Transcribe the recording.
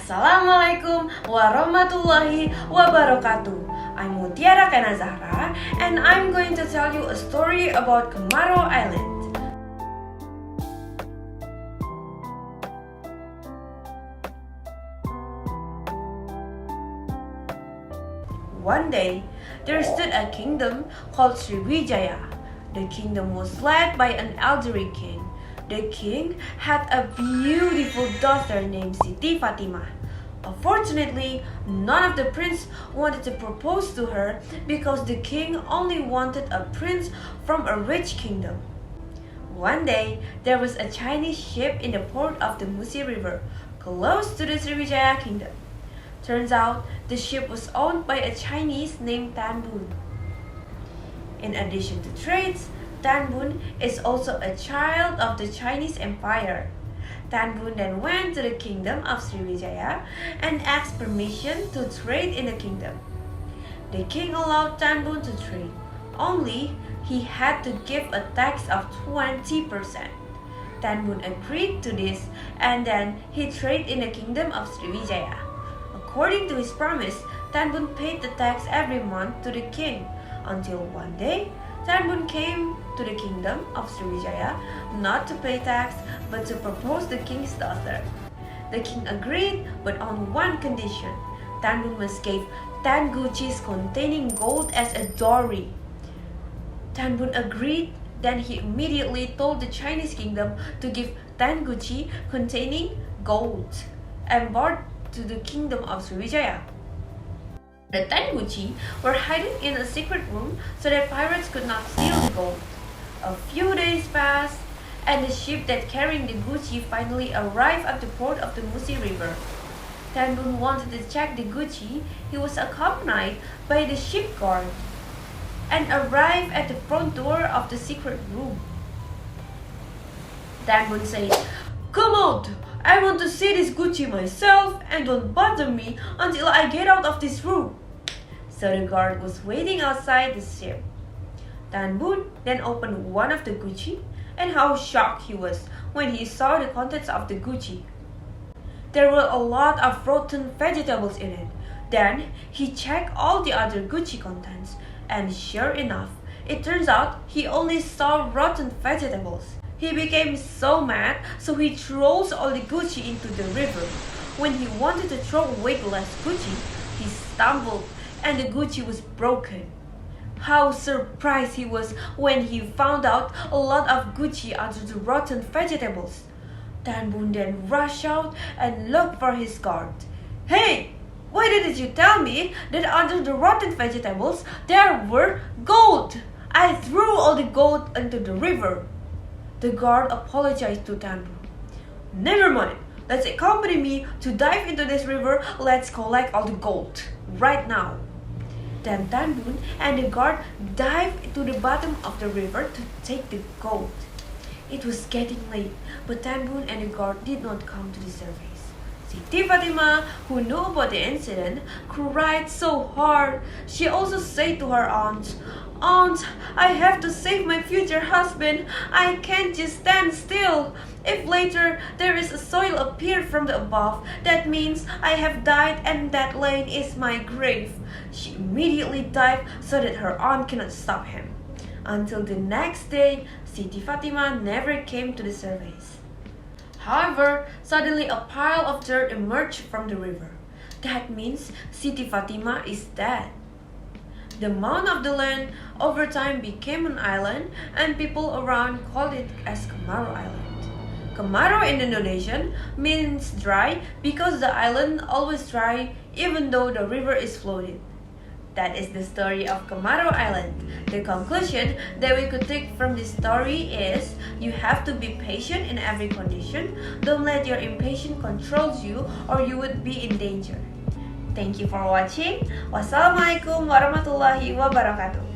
Assalamualaikum warahmatullahi wabarakatuh. I'm Mutiara Kanazahra and I'm going to tell you a story about Kemaro Island. One day, there stood a kingdom called Sriwijaya. The kingdom was led by an elderly king. The king had a beautiful daughter named Siti Fatimah. Unfortunately, none of the princes wanted to propose to her because the king only wanted a prince from a rich kingdom. One day, there was a Chinese ship in the port of the Musi River, close to the Sriwijaya kingdom. Turns out, the ship was owned by a Chinese named Tan Bun. In addition to trades, Tan Bun is also a child of the Chinese Empire. Tan Bun then went to the kingdom of Sriwijaya and asked permission to trade in the kingdom. The king allowed Tan Bun to trade, only he had to give a tax of 20%. Tan Bun agreed to this and then he traded in the kingdom of Sriwijaya. According to his promise, Tan Bun paid the tax every month to the king until one day, Tan Bun came to the kingdom of Sriwijaya not to pay tax but to propose the king's daughter. The king agreed but on one condition. Tan Bun must give 10 guchis containing gold as a dowry. Tan Bun agreed, then he immediately told the Chinese kingdom to give 10 guchi containing gold and brought to the kingdom of Sriwijaya. The 10 guchi were hiding in a secret room so that pirates could not steal the gold. A few days passed, and the ship that carried the guchi finally arrived at the port of the Musi River. Tan Bun wanted to check the guchi. He was accompanied by the ship guard and arrived at the front door of the secret room. Tan Bun said, "Come out! I want to see this guchi myself and don't bother me until I get out of this room." So the guard was waiting outside the ship. Tan Bun then opened one of the guchi, and how shocked he was when he saw the contents of the guchi. There were a lot of rotten vegetables in it. Then he checked all the other guchi contents, and sure enough, it turns out he only saw rotten vegetables. He became so mad, so he throws all the guchi into the river. When he wanted to throw away the last guchi, he stumbled and the guchi was broken. How surprised he was when he found out a lot of guchi under the rotten vegetables. Tan Bun then rushed out and looked for his guard. "Hey, why didn't you tell me that under the rotten vegetables there were gold? I threw all the gold into the river." The guard apologized to Tan Bun. "Never mind, let's accompany me to dive into this river. Let's collect all the gold right now." Then Tan Bun and the guard dived to the bottom of the river to take the gold. It was getting late, but Tan Bun and the guard did not come to the surface. Siti Fatimah, who knew about the incident, cried so hard. She also said to her aunt, "Aunt, I have to save my future husband. I can't just stand still. If later there is a soil appeared from the above, that means I have died and that lane is my grave." She immediately dived so that her aunt cannot stop him. Until the next day, Siti Fatimah never came to the surface. However, suddenly a pile of dirt emerged from the river. That means Siti Fatimah is dead. The mound of the land over time became an island and people around called it as Kemaro Island. Kemaro in Indonesian means dry because the island always dry even though the river is flooded. That is the story of Kemaro Island. The conclusion that we could take from this story is you have to be patient in every condition. Don't let your impatience control you or you would be in danger. Thank you for watching. Wassalamualaikum warahmatullahi wabarakatuh.